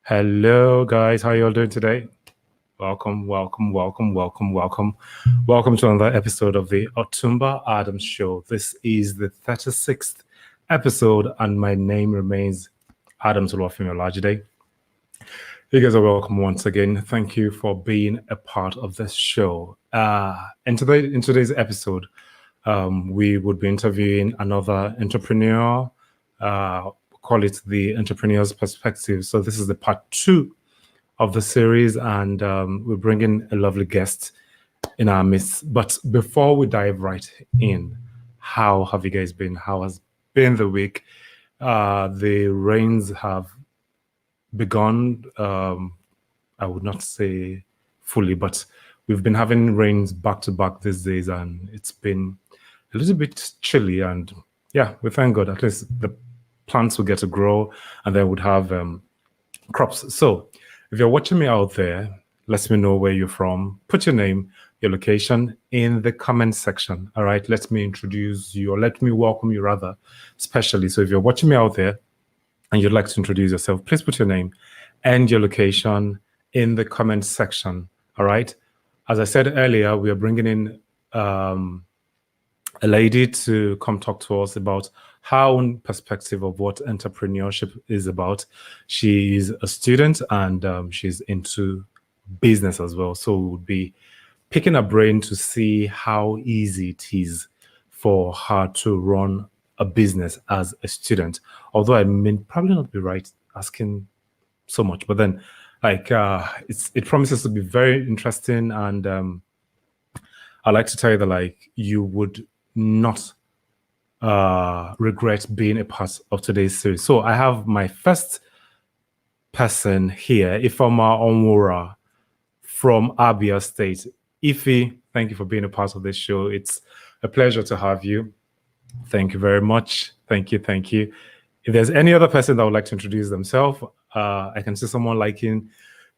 Hello, guys. How you all doing today? Welcome, welcome, welcome, welcome, welcome. Welcome to another episode of the Otumba Adams Show. This is the 36th episode, and my name remains Adams Olufemi. You guys are welcome once again. Thank you for being a part of this show. In today's episode, we would be interviewing another entrepreneur. Call it the entrepreneur's perspective. So this is the part 2 of the series, and we're bringing a lovely guest in our midst. But before we dive right in, how have you guys been? How has been the week? The rains have begun. I would not say fully, but we've been having rains back to back these days, and it's been a little bit chilly. And yeah, we thank God. At least the plants will get to grow, and then would have crops. So if you're watching me out there, let me know where you're from. Put your name, your location in the comment section. All right, let me introduce you, or let me welcome you rather, especially. So if you're watching me out there and you'd like to introduce yourself, please put your name and your location in the comment section. All right. As I said earlier, we are bringing in a lady to come talk to us about her own perspective of what entrepreneurship is about. She is a student, and she's into business as well. So we would be picking her brain to see how easy it is for her to run a business as a student. Although I may probably not be right asking so much, but then it promises to be very interesting, and I'd like to tell you that you would not regret being a part of today's series. So I have my first person here, Ifeoma Onwura from Abia State. Ife, thank you for being a part of this show. It's a pleasure to have you. Thank you very much. Thank you. Thank you. If there's any other person that would like to introduce themselves, I can see someone liking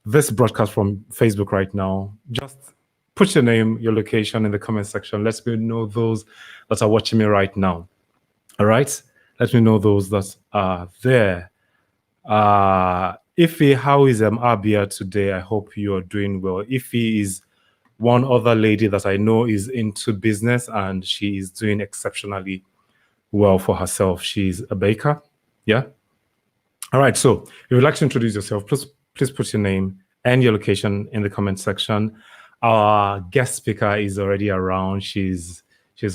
this broadcast from Facebook right now. Just put your name, your location in the comment section. Let me know those that are watching me right now. All right? Let me know those that are there. Ife, how is Abia today? I hope you are doing well. Ife is one other lady that I know is into business, and she is doing exceptionally well for herself. She's a baker. Yeah? All right. So if you'd like to introduce yourself, please put your name and your location in the comment section. Our guest speaker is already around. She's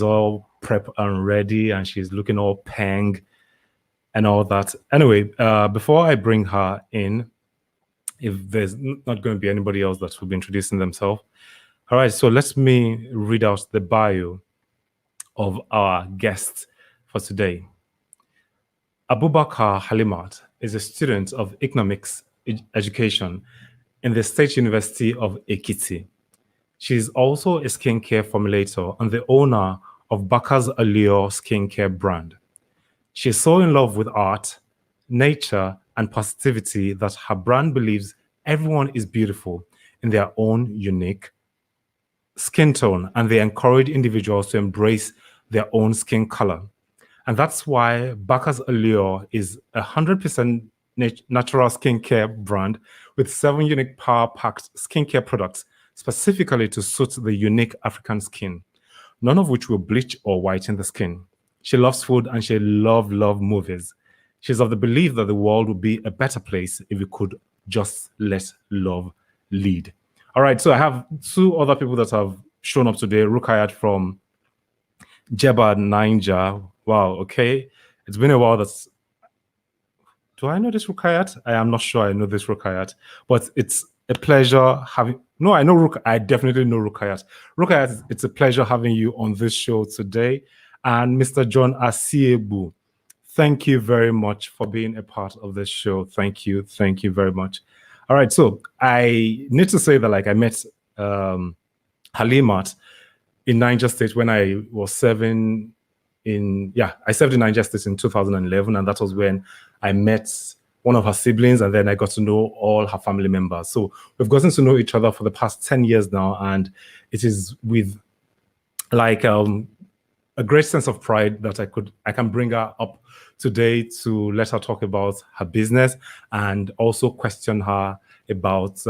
all prep and ready, and she's looking all pang and all that. Anyway, before I bring her in, if there's not going to be anybody else that will be introducing themselves. All right, so let me read out the bio of our guest for today. Abubakar Halimat is a student of economics education in the State University of Ekiti. She is also a skincare formulator and the owner of Baqarsallure Skincare brand. She is so in love with art, nature, and positivity that her brand believes everyone is beautiful in their own unique skin tone, and they encourage individuals to embrace their own skin color. And that's why Baqarsallure is 100% natural skincare brand with 7 unique power-packed skincare products specifically to suit the unique African skin, none of which will bleach or whiten the skin. She loves food, and she loves movies. She's of the belief that the world would be a better place if we could just let love lead. All right, so I have 2 other people that have shown up today. Rukayat from Jeba, Niger. Wow, okay. It's been a while. Do I know this Rukayat? I am not sure I know this Rukayat, but it's a pleasure having... No, I know I definitely know Rukayat. Rukayat, it's a pleasure having you on this show today. And Mr. John Asiebu, thank you very much for being a part of this show. Thank you. Thank you very much. All right, so I need to say that I met Halimat in Niger State when I was serving I served in Niger State in 2011, and that was when I met one of her siblings, and then I got to know all her family members. So we've gotten to know each other for the past 10 years now, and it is with a great sense of pride that I can bring her up today to let her talk about her business and also question her about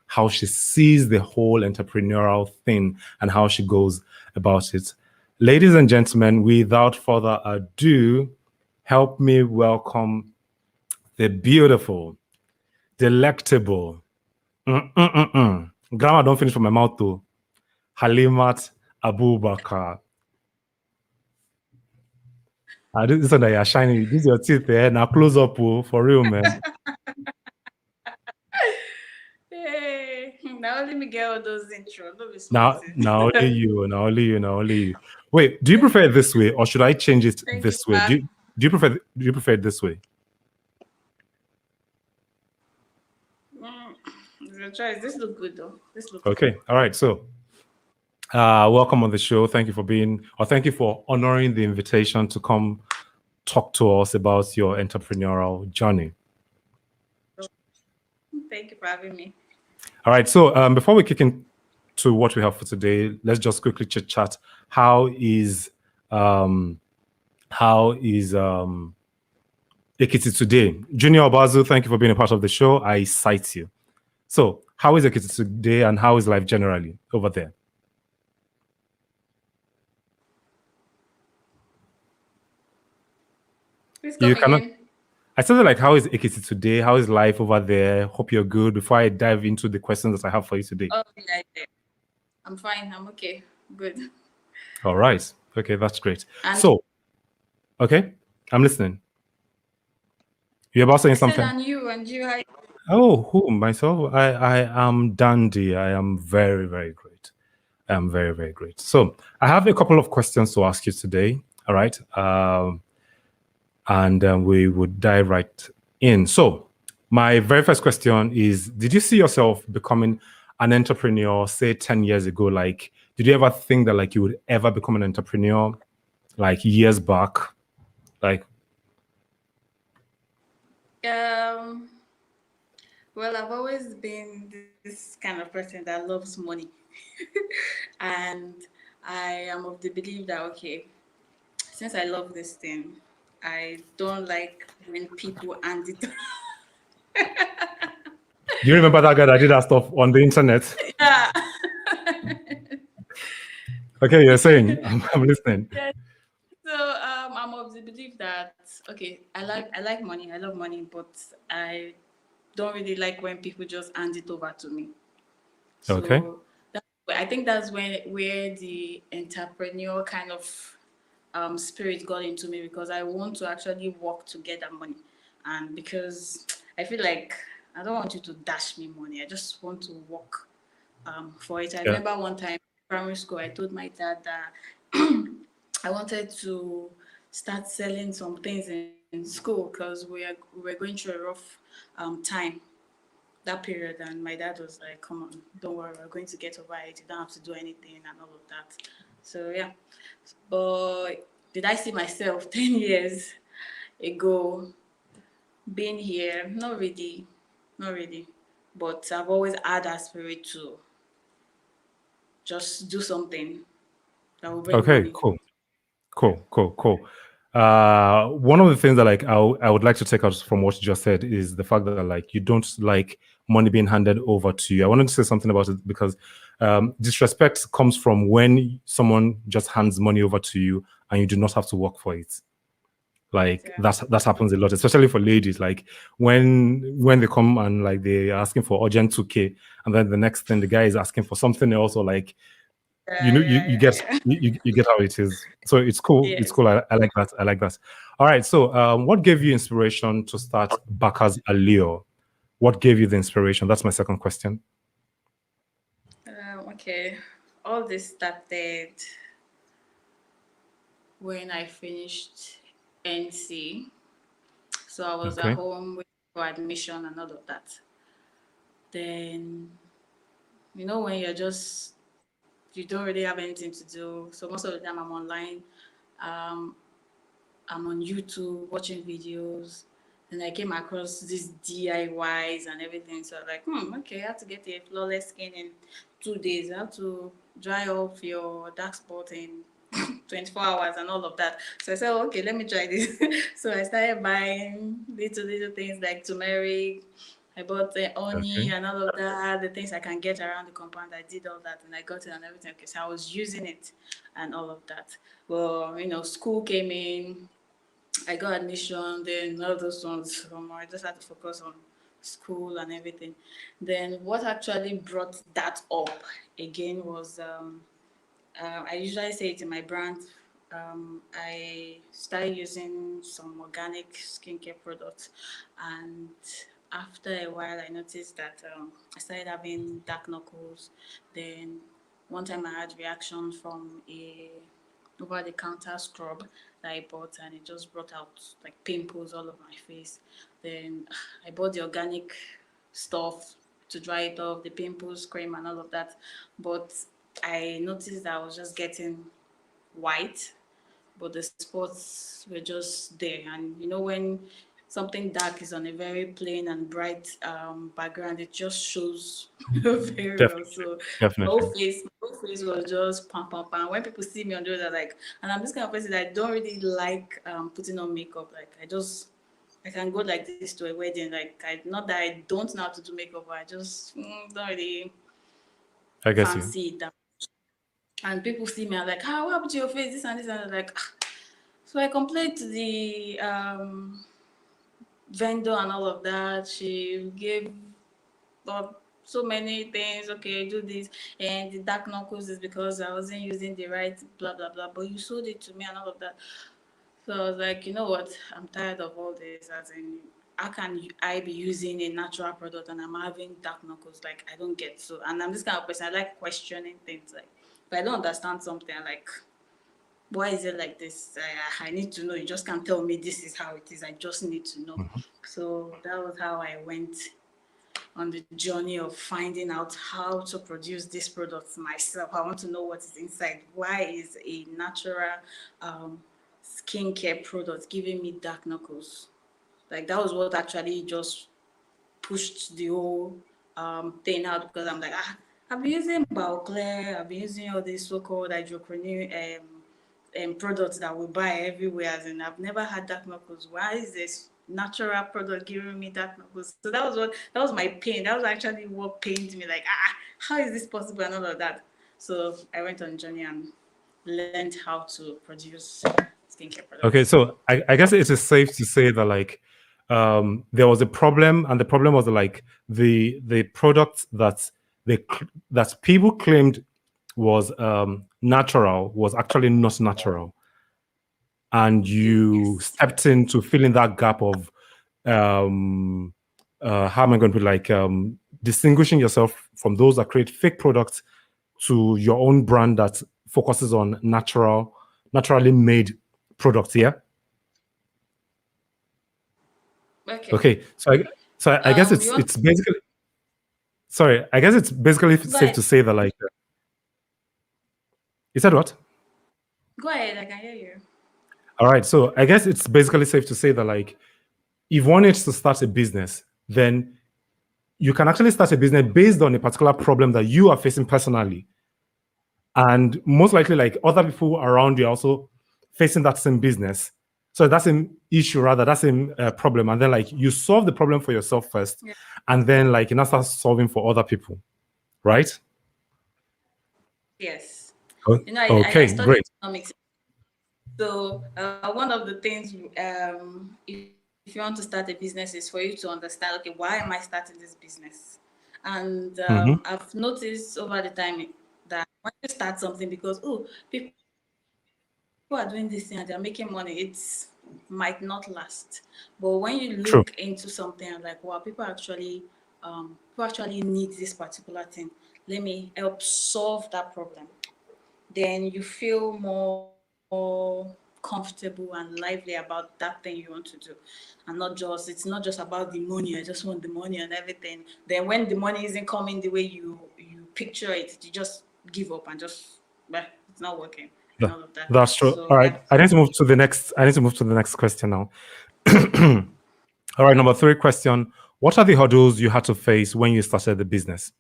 how she sees the whole entrepreneurial thing and how she goes about it. Ladies and gentlemen, without further ado, help me welcome the beautiful, delectable, grammar don't finish from my mouth too, Halimat Abubakar. This one that you're shining. This is your teeth there. Now close up, for real, man. Hey, now let me get all those intro. Don't be Now, smarting. now only you. Now only you. Now only you. Wait, do you prefer it this way, or should I change it Thank you, this way? Pat. Do you prefer it this way? Mm, it's your choice. This look good though. This look good. Okay. All right. So, welcome on the show. Thank you for honoring the invitation to come talk to us about your entrepreneurial journey. Thank you for having me. All right. So, before we kick into what we have for today, let's just quickly chit chat. Um, how is Ekiti today? Junior Obazu, thank you for being a part of the show. I cite you. So, how is Ekiti today, and how is life generally over there? Please come You cannot. again. I said like, how is Ekiti today? How is life over there? Hope you're good. Before I dive into the questions that I have for you today. Oh, yeah. I'm fine. I'm okay. Good. All right. Okay, that's great. And So, okay, I'm listening. You're about saying I said, something? and you, how? Oh, who myself? I am dandy. I am very, very great. I am very, very great. So I have a couple of questions to ask you today. All right. And we would dive right in. So my very first question is, did you see yourself becoming an entrepreneur, say 10 years ago? Like, did you ever think that like you would ever become an entrepreneur like years back? Like, Um. Well, I've always been this kind of person that loves money, and I am of the belief that okay, since I love this thing, I don't like when people hand it. do you remember that guy that did that stuff on the internet? Yeah. Okay, you're saying, I'm listening. Yeah. So I'm of the belief that okay, I like money, I love money, but I don't really like when people just hand it over to me. Okay. So I think that's where the entrepreneur kind of spirit got into me because I want to actually work to get that money, and because I feel like I don't want you to dash me money. I just want to work for it. I Yeah. remember one time in primary school, I told my dad that I wanted to start selling some things in school because we were going through a rough time that period, and my dad was like, "Come on, don't worry, we're going to get over it. You don't have to do anything and all of that." So yeah, but did I see myself 10 years ago being here? Not really, not really. But I've always had that spirit to just do something that will bring Okay, money. cool. Cool, cool, cool. One of the things that like I would like to take out from what you just said is the fact that like you don't like money being handed over to you. I wanted to say something about it because disrespect comes from when someone just hands money over to you and you do not have to work for it. Like Yeah. that happens a lot, especially for ladies. Like when they come and like they're asking for urgent 2K, and then the next thing the guy is asking for something else, or like you know you, Yeah, you yeah, get yeah. you get how it is, so it's cool, it's Yes. cool. I like that, I like that. All right, so what gave you inspiration to start Baqarsallure? What gave you the inspiration? That's my second question. Okay. All this started when I finished NC. So I was at Okay. home waiting for admission and all of that. Then, when you don't really have anything to do. So most of the time I'm online. Um, I'm on YouTube watching videos. Then I came across these DIYs and everything. So I was like, okay, I have to get a flawless skin in 2 days. I have to dry off your dark spot in 24 hours and all of that. So I said, oh, okay, let me try this. So I started buying little things like turmeric. I bought the honey Okay. and all of that, the things I can get around the compound. I did all that and I got it and everything. Okay, so I was using it and all of that. Well, school came in, I got admission, then all those ones. I just had to focus on school and everything. Then what actually brought that up again was I usually say it in my brand. I started using some organic skincare products, and after a while, I noticed that I started having dark knuckles. Then one time I had reaction from a over the counter scrub that I bought, and it just brought out like pimples all over my face. Then I bought the organic stuff to dry it off, the pimples cream and all of that. But I noticed that I was just getting white, but the spots were just there. And when something dark is on a very plain and bright background, it just shows very well. Definitely. So Definitely. my whole face was just pam pam pam. When people see me on the road, they're like, and I'm this kind of person that I don't really like putting on makeup. Like I can go like this to a wedding. Like not that I don't know how to do makeup, but I just don't really I guess you. fancy it that. And people see me, I'm like, what happened to your face? This and this, and I'm like, ah. So I complained to the vendor and all of that. She gave so many things. Okay, do this, and the dark knuckles is because I wasn't using the right blah blah blah. But you sold it to me and all of that. So I was like, you know what? I'm tired of all this. As in, how can I be using a natural product and I'm having dark knuckles? Like, I don't get so. And I'm this kind of person. I like questioning things. Like, if I don't understand something, I'm like, why is it like this? I need to know. You just can't tell me this is how it is. I just need to know. So that was how I went on the journey of finding out how to produce these products myself. I want to know what is inside. Why is a natural um, skincare product giving me dark knuckles? Like that was what actually just pushed the whole thing out because I'm like, I've been using Baqarsallure, I've been using all these so-called hydroquinone products that we buy everywhere, as in I've never had dark knuckles. Why is this natural product giving me dark knuckles? So that was my pain. That was actually what pained me. Like, how is this possible and all of that? So I went on a journey and learned how to produce skincare Okay, products. so I guess it is safe to say that like there was a problem, and the problem was like the product that people claimed was natural was actually not natural, and you Yes. stepped in to fill in that gap of um how am I going to put it, like distinguishing yourself from those that create fake products to your own brand that focuses on naturally made products. Yeah. Okay. Okay. So I guess You want it's basically, sorry. I guess it's basically go safe ahead. to say that like you said what? Go ahead. I can hear you. All right. So I guess it's basically safe to say that like if one needs to start a business, then you can actually start a business based on a particular problem that you are facing personally. And most likely, like other people around you are also facing that same business. So that's an issue, rather, that's a problem. And then, like, you solve the problem for yourself first, Yeah. and then, like, you now start solving for other people, right? Yes. O- I Okay, studied great. economics. So one of the things, if you want to start a business, is for you to understand, okay, why am I starting this business? And Hmm. I've noticed over the time that when you start something because people are doing this thing and they're making money, it might not last. But when you True. look into something and like, wow, people actually need this particular thing. Let me help solve that problem. Then you feel more comfortable and lively about that thing you want to do. And it's not just about the money. I just want the money and everything. Then when the money isn't coming the way you picture it, you just give up and just it's not working and Yeah, all of that. that's true. So All right. that's I need to move to the next. I need to move to the next question now. All right, number three question. What are the hurdles you had to face when you started the business?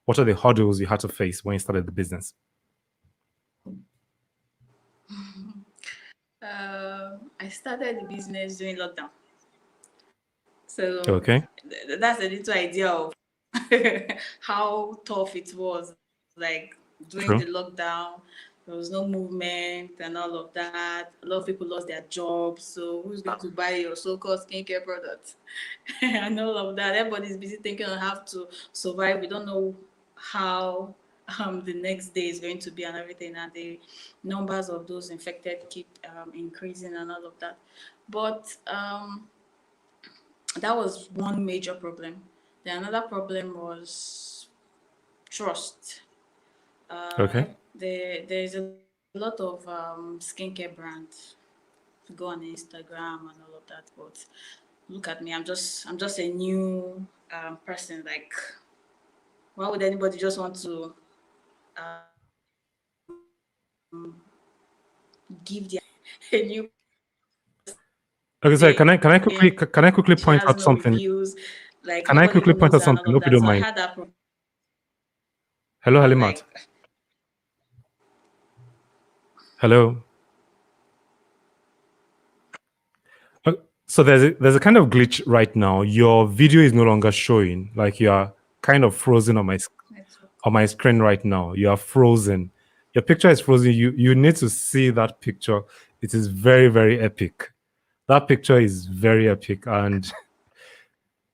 What are the hurdles you had to face when you started the business? I started the business during lockdown. So Okay. that's a little idea of how tough it was. Like during the True. lockdown, there was no movement and all of that. A lot of people lost their jobs. So who's going to buy your so-called skincare products and all of that? Everybody's busy thinking on how to survive. We don't know how the next day is going to be and everything. And the numbers of those infected keep increasing and all of that. But that was one major problem. Then another problem was trust. Okay. There's a lot of skincare brands to go on Instagram and all of that, but look at me, I'm just a new person. Like, why would anybody just want to give their a new Okay, sorry. saying Can I quickly she point has out no something? reviews, like Can I nobody quickly even point knows out her and something? all of Hope you that. don't So I mind. had that Hello, problem. Halimat. Like, Hello. Uh, So there's a kind of glitch right now. Your video is no longer showing. Like you are kind of frozen on network. on my screen right now. You are frozen. Your picture is frozen. You need to see that picture. It is very, very epic. That picture is very epic. And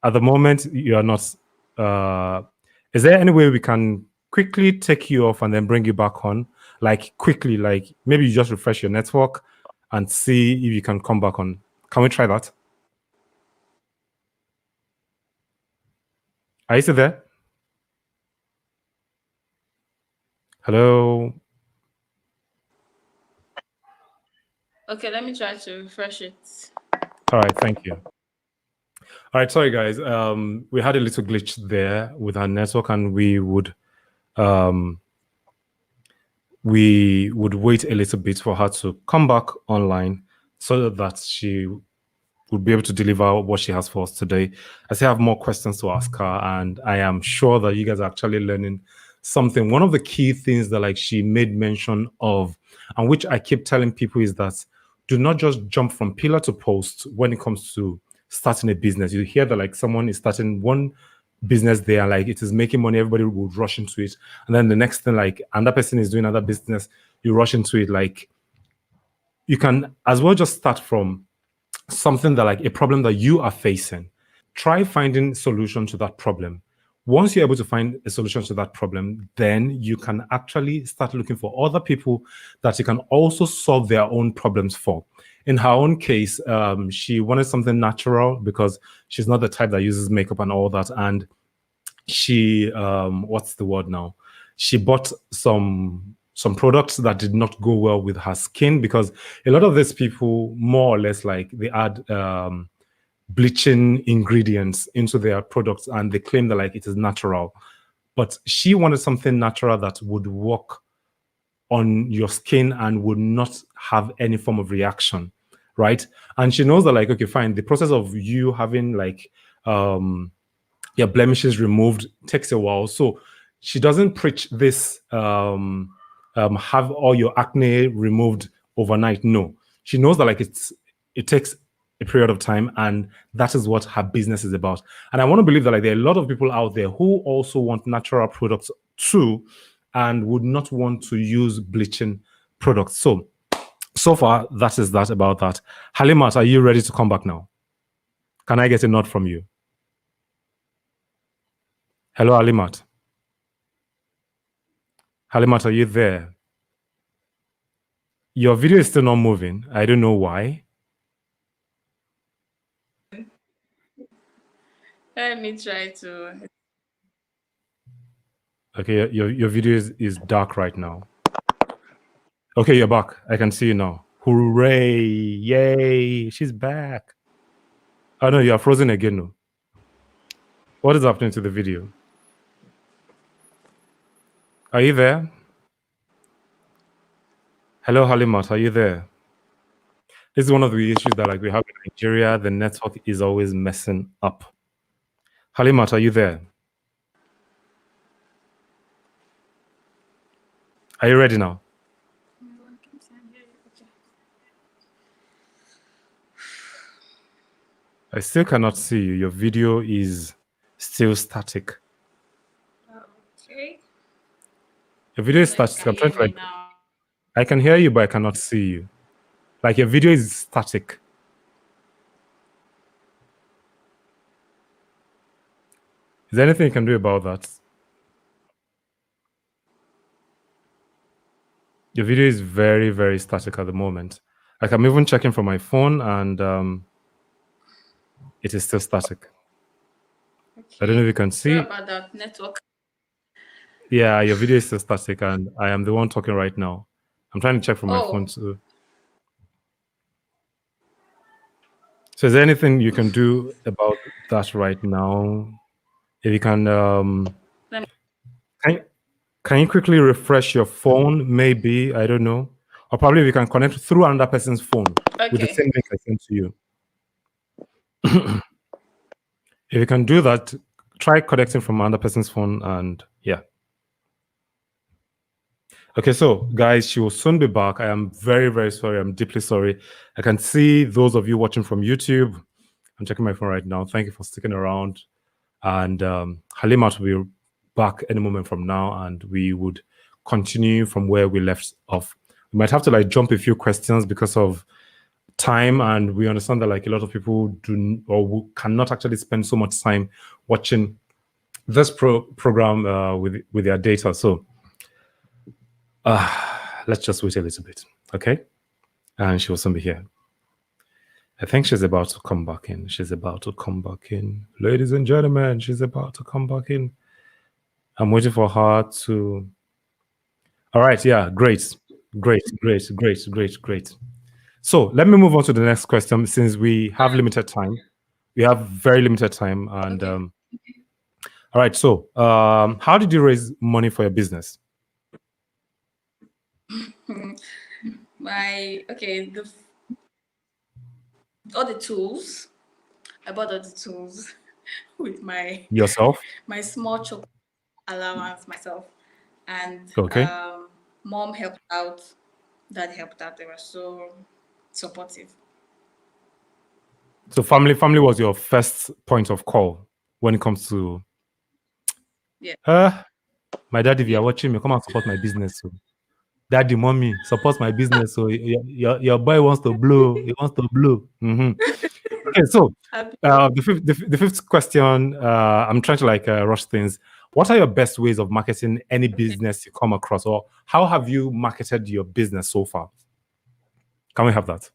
at the moment, you are not. Uh, is there any way we can quickly take you off and then bring you back on? Like quickly, like maybe you just refresh your network and see if you can come back on. Can we try that? Are you still there? Hello. Okay, let me try to refresh it. All right. Thank you. All right. Sorry, guys. We had a little glitch there with our network, and um, we would wait a little bit for her to come back online so that she would be able to deliver what she has for us today. I still have more questions to ask her, and I am sure that you guys are actually learning something. One of the key things that like she made mention of, and which I keep telling people, is that do not just jump from pillar to post when it comes to starting a business. You hear that like someone is starting one business there, like it is making money, everybody would rush into it, and then the next thing, like another person is doing another business, you rush into it. Like you can as well just start from something that like a problem that you are facing. Try finding solution to that problem. Once you're able to find a solution to that problem, then you can actually start looking for other people that you can also solve their own problems for. In her own case, she wanted something natural because she's not the type that uses makeup and all that. And she, what's the word now? She bought some products that did not go well with her skin, because a lot of these people more or less like they add bleaching ingredients into their products and they claim that like it is natural, but she wanted something natural that would work on your skin and would not have any form of reaction, right? And she knows that like, okay, fine, the process of you having like your blemishes removed takes a while. So she doesn't preach this have all your acne removed overnight. No, she knows that like it takes a period of time, and that is what her business is about. And I want to believe that like there are a lot of people out there who also want natural products too, and would not want to use bleaching products. So far, that is that about that. Halimat, are you ready to come back now? Can I get a nod from you? Hello, Halimat. Halimat, are you there? Your video is still not moving. I don't know why. Let me try to. Okay, your video is dark right now. Okay, you're back. I can see you now. Hooray! Yay! She's back. Oh no, you're frozen again. No. What is happening to the video? Are you there? Hello, Halimat. Are you there? This is one of the issues that like we have in Nigeria. The network is always messing up. Halimat, are you there? Are you ready now? I still cannot see you. Your video is still static. Okay. Your I video is don't know if you static. can I'm trying hear to me like, now. I can hear you, but I cannot see you. Like your video is static. Is there anything you can do about that? Your video is very, very static at the moment. Like I'm even checking from my phone and it is still static. I don't know if Okay. you can Sorry see. about that network. Yeah, your video is still static and I am the one talking right now. I'm trying to check from my phone Oh, too. So is there anything you can do about that right now? If you let me, can, can you quickly refresh your phone? Maybe, I don't know. Or probably we can connect through another person's phone with the okay. same link I sent to you. If you can do that, try connecting from another person's phone and yeah. Okay, so guys, she will soon be back. I am very, very sorry. I'm deeply sorry. I can see those of you watching from YouTube. I'm checking my phone right now. Thank you for sticking around. And Halimat will be back any moment from now, and we would continue from where we left off. We might have to like jump a few questions because of time, and we understand that like a lot of people do or cannot actually spend so much time watching this program with their data. So let's just wait a little bit, okay? And she will soon be here. I think she's about to come back in. She's about to come back in. Ladies and gentlemen, she's about to come back in. I'm waiting for her to. All right. Yeah. Great. Great. Great. Great. Great. Great. So let me move on to the next question since we have limited time. We have very limited time. And Okay. all right. So how did you raise money for your business? My okay. All the tools. I bought all the tools with Yourself? my small chocolate allowance myself, and Okay. mom helped out. Dad helped out. They were so supportive. So family was your first point of call when it comes to Yeah. uh my dad, if Yeah. you're watching me, come and support my business. So daddy, mommy, support my business. So your boy wants to blow. He wants to blow. Okay, so Happy. the fifth question, I'm trying to like rush things. What are your best ways of marketing any Okay. business you come across, or how have you marketed your business so far? Can we have that?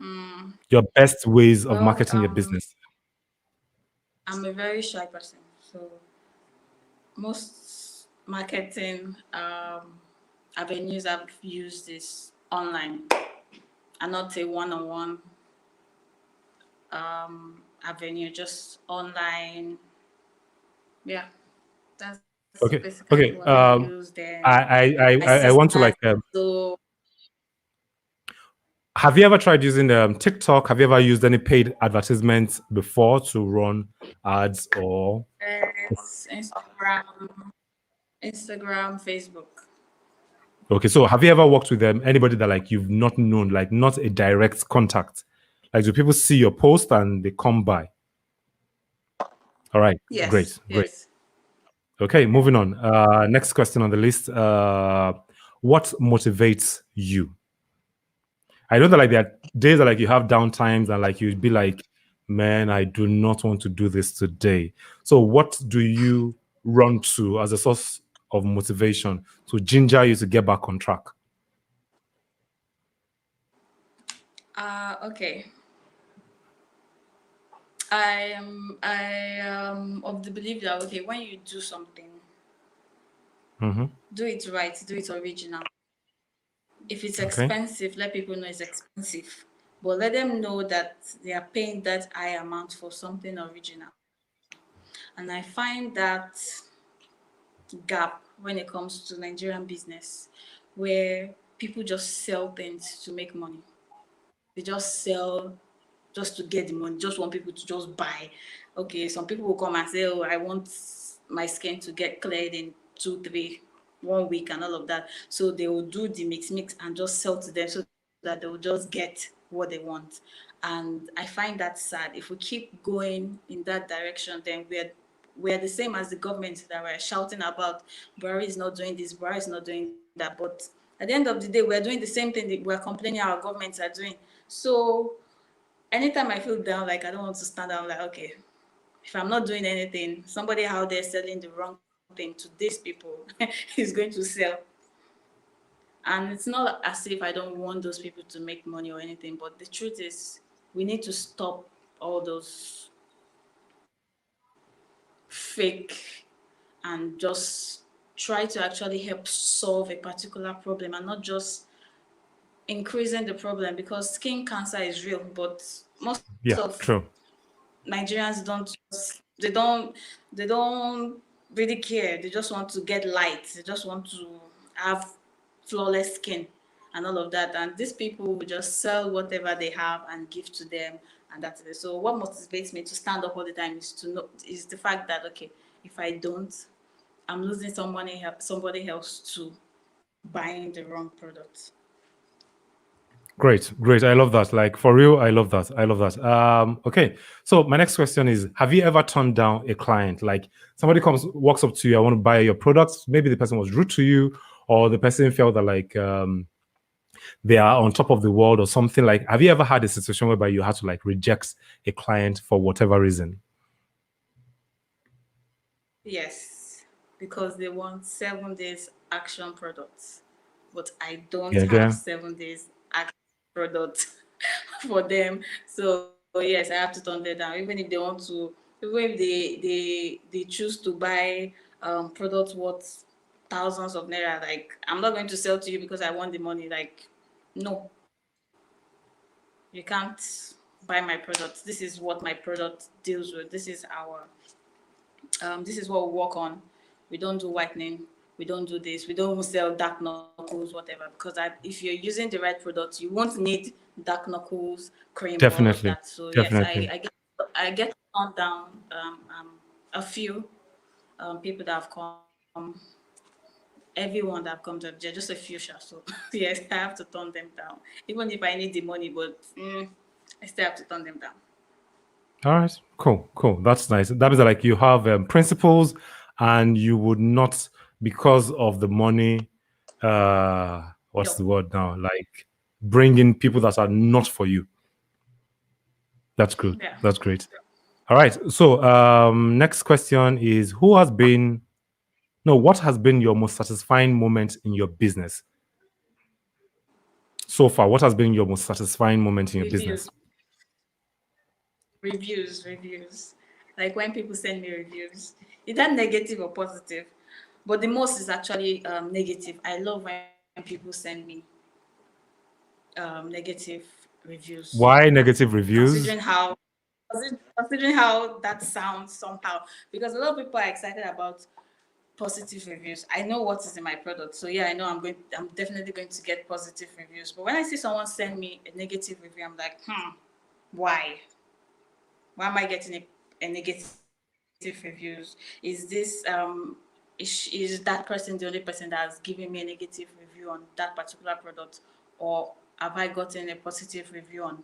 Mm, Your best ways of well, marketing your business. I'm a very shy person, so most marketing avenues I've used is online and not a one-on-one avenue, just online. Yeah, that's Okay, basically what okay. I've used. Then I I want to systemized. like. So Have you ever tried using TikTok? Have you ever used any paid advertisements before to run ads or? yes, Instagram, Facebook. Okay, so have you ever worked with anybody that like you've not known, like not a direct contact? Like do people see your post and they come by? All right, great, Yes, great. yes. Okay, moving on. Next question on the list. What motivates you? I know that like there are days that like you have down times and like you'd be like, man, I do not want to do this today. So what do you run to as a source of motivation to ginger you to get back on track? Okay. I am of the belief that okay, when you do something, Hmm. do it right, do it original. If it's Okay. expensive, let people know it's expensive. But let them know that they are paying that high amount for something original. And I find that gap when it comes to Nigerian business where people just sell things to make money. They just sell just to get the money, just want people to just buy. Okay, some people will come and say, oh, I want my skin to get cleared in 1 week and all of that. So they will do the mix and just sell to them so that they will just get what they want. And I find that sad. If we keep going in that direction, then we're the same as the government that we're shouting about. Buhari is not doing this, Buhari is not doing that. But at the end of the day, we're doing the same thing that we're complaining our governments are doing. So anytime I feel down, like I don't want to stand out, like, okay, if I'm not doing anything, somebody out there selling the wrong thing to these people is going to sell. And it's not as if I don't want those people to make money or anything, but the truth is, we need to stop all those fake and just try to actually help solve a particular problem and not just increasing the problem, because skin cancer is real, but most of Yeah, true. Nigerians don't just they don't really care. They just want to get light. They just want to have flawless skin and all of that. And these people will just sell whatever they have and give to them, and that's it. So what motivates me to stand up all the time is the fact that, okay, if I don't, I'm losing somebody else to buying the wrong product. Great, great. I love that. Like for real, I love that. I love that. Okay. So my next question is: have you ever turned down a client? Like somebody walks up to you, I want to buy your products. Maybe the person was rude to you, or the person felt that like they are on top of the world or something. Like, have you ever had a situation whereby you had to like reject a client for whatever reason? Yes, because they want 7 days action products, but I don't Yeah, have again. 7 days action products for them. So yes, I have to turn them down. Even if they want to, even if they choose to buy products worth thousands of naira, like, I'm not going to sell to you because I want the money. Like, no, you can't buy my product. This is what my product deals with. This is what we work on. We don't do whitening. We don't do this. We don't sell dark knuckles, whatever. Because if you're using the right product, you won't need dark knuckles, cream, all of Definitely. that. So yes, Definitely. I get turned down a few people that have come, everyone that have come to, they're just a few, so yes, I have to turn them down, even if I need the money, but I still have to turn them down. All right. Cool. Cool. That's nice. That means that like you have principles, and you would not, because of the money, what's the No, word now? Like bring in people that are not for you. That's good. yeah. That's great. All right. So next question is: who has been no, what has been your most satisfying moment in your business so far? What has been your most satisfying moment in your business? Reviews, reviews. Like when people send me reviews, either negative or positive. But the most is actually negative. I love when people send me negative reviews. Why negative reviews? Considering how that sounds somehow, because a lot of people are excited about positive reviews. I know what is in my product, so yeah, I know I'm definitely going to get positive reviews. But when I see someone send me a negative review, I'm like, why? Why am I getting a negative reviews? Is this is that person the only person that's giving me a negative review on that particular product, or have I gotten a positive review on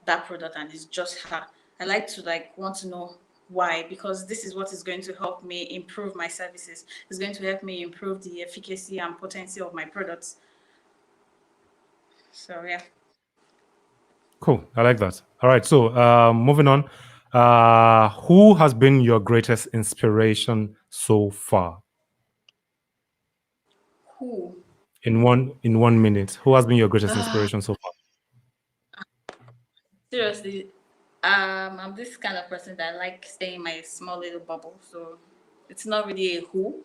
that product and it's just her? I like to want to know why, because this is what is going to help me improve my services. It's going to help me improve the efficacy and potency of my products. So yeah. Cool. I like that. All right. So moving on. Who has been your greatest inspiration so far? Who? In one minute. Who has been your greatest inspiration so far? Seriously, I'm this kind of person that I like staying in my small little bubble. So it's not really a who,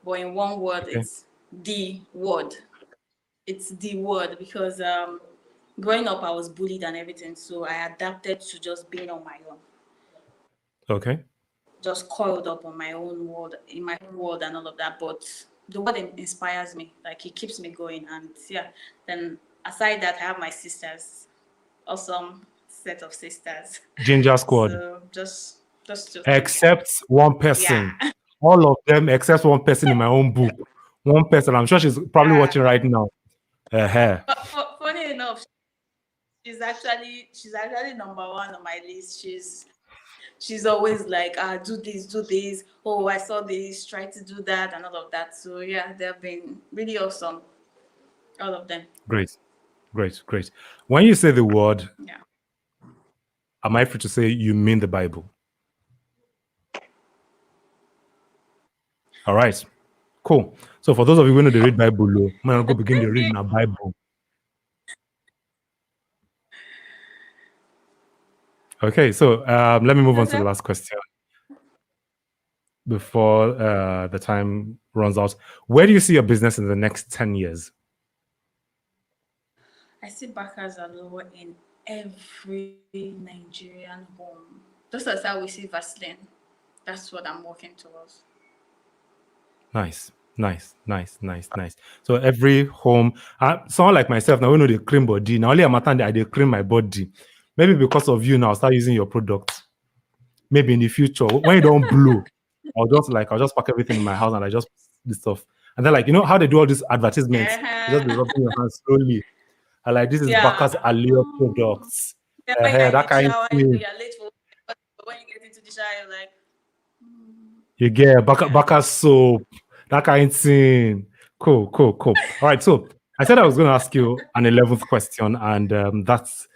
but in one word, it's Okay. the word. It's the word, because growing up I was bullied and everything, so I adapted to just being on my own, Okay. just coiled up on my own world, in my own world and all of that. But the word inspires me, like it keeps me going. And yeah, then aside that, I have my sisters, awesome set of sisters. Ginger Squad. So just to thank you. Except one Yeah. person. All of them except one person in my own book. One person. I'm sure she's probably uh, watching right now. Uh-huh. funny enough, she's actually number one on my list. She's always like, do this, do this. Oh, I saw this, try to do that, and all of that. So yeah, they've been really awesome, all of them. Great, great, great. When you say the word, Yeah. am I free to say you mean the Bible? All right, cool. So for those of you who know the read Bible, man, go begin to read my Bible. Okay, so let me move on to the last question before the time runs out. Where do you see your business in the next 10 years? I see Baqarsallure in every Nigerian home. Just as how we see Vaseline. That's what I'm working towards. Nice, nice, nice, nice, nice. So every home, someone like myself now, we know the cream body. Now only I'm at I dey cream my body. Maybe because of you now, I'll start using your product. Maybe in the future, when you don't blow, I'll just pack everything in my house and I just this stuff. And then like, you know how they do all these advertisements? You just be rubbing your hands slowly. And like, this is Yeah. Baqarsallure products. Then when you're in That the kind of shower, thing. you're late for work, but when you get into the shower, you're like, You get yeah. Baka soap, that kind of thing. Cool, cool, cool. All right, so I said I was going to ask you an 11th question, and that's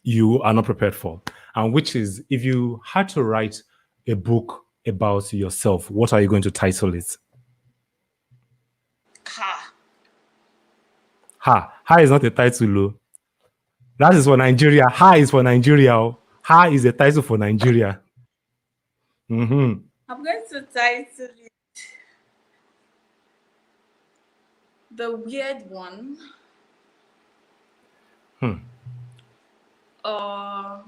you are not prepared for, and which is, if you had to write a book about yourself, what are you going to title it? Ha. Ha is not a title. Oh. That is for Nigeria. Ha is for Nigeria. Oh. Ha is a title for Nigeria. Mm-hmm. I'm going to title it The Weird One. Or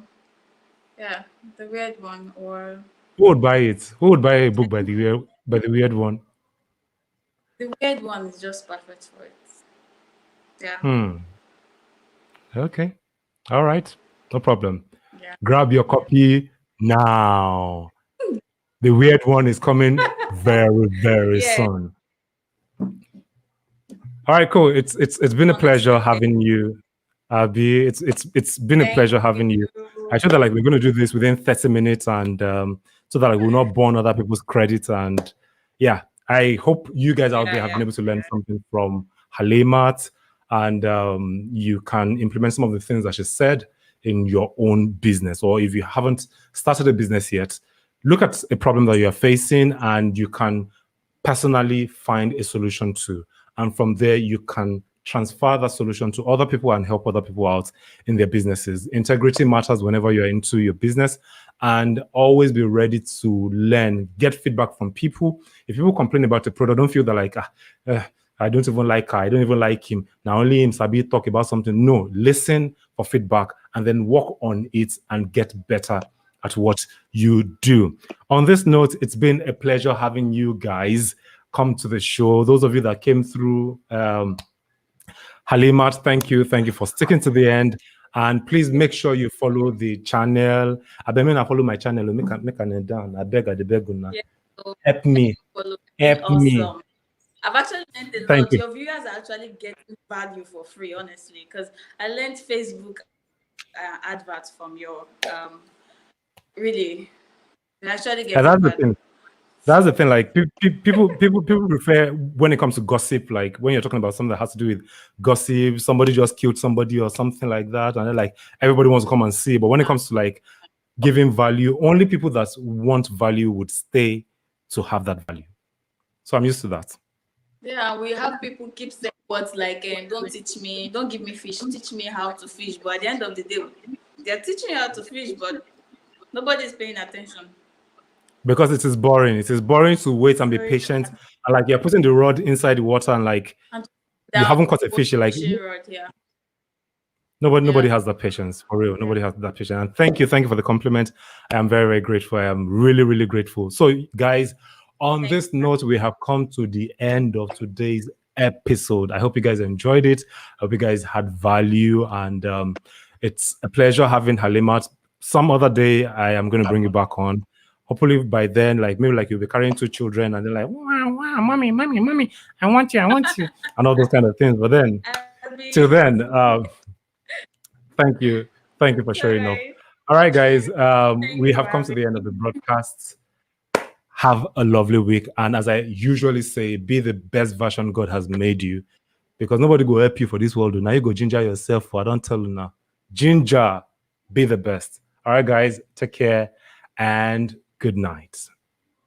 yeah, The Weird One, or Who would buy it? Who would buy a book by the weird one? The Weird One is just perfect for it. Yeah. Okay. All right. No problem. Yeah. Grab your copy now. The weird one is coming very, very Yeah. soon. All right, cool. It's been a pleasure having you, Abby. It's been a pleasure having you. I told that like we're going to do this within 30 minutes, and so that like, we'll not burn other people's credit. And yeah, I hope you guys out there have been able to learn something from Halimat, and you can implement some of the things that she said in your own business. Or if you haven't started a business yet, look at a problem that you're facing and you can personally find a solution to. And from there, you can transfer that solution to other people and help other people out in their businesses. Integrity matters whenever you're into your business, and always be ready to learn, get feedback from people. If people complain about a product, don't feel that like, I don't even like her, I don't even like him. Now only him Sabi talk about something. No, listen for feedback and then work on it and get better at what you do. On this note, it's been a pleasure having you guys come to the show. Those of you that came through, Halimat, thank you for sticking to the end. And please make sure you follow the channel. I follow my channel. Make an down. I beg. Yeah, so help me. Help me. awesome. I've actually learned a Thank lot. you. Your viewers are actually getting value for free, honestly, because I learned Facebook adverts from your really. They actually get That's the value. thing. That's the thing. Like people prefer when it comes to gossip. Like when you're talking about something that has to do with gossip, somebody just killed somebody or something like that, and then like everybody wants to come and see. But when it comes to like giving value, only people that want value would stay to have that value. So I'm used to that. Yeah, we have people keep saying words like, don't teach me, don't give me fish, teach me how to fish. But at the end of the day, they're teaching you how to fish, but nobody's paying attention. Because it is boring. It is boring to wait and be patient. And like you're putting the rod inside the water and like you haven't caught a fish. You're like, rod, yeah. Nobody has that patience, for real. Nobody has that patience. And thank you for the compliment. I am very, very grateful. I am really, really grateful. So, guys, on this note, we have come to the end of today's episode. I hope you guys enjoyed it. I hope you guys had value, and it's a pleasure having Halimat. Some other day, I am going to bring you back on. Hopefully by then, like maybe like you'll be carrying 2 children, and they're like, wow, mommy, I want you, and all those kind of things. But then, till then, Thank you. Thank you for All showing up. right. All right, guys. Thank We you for have come to having the end of the me. broadcast. Have a lovely week. And as I usually say, be the best version God has made you. Because nobody will help you for this world. Now you go ginger yourself. For I don't tell you now. Ginger, be the best. All right, guys. Take care and good night.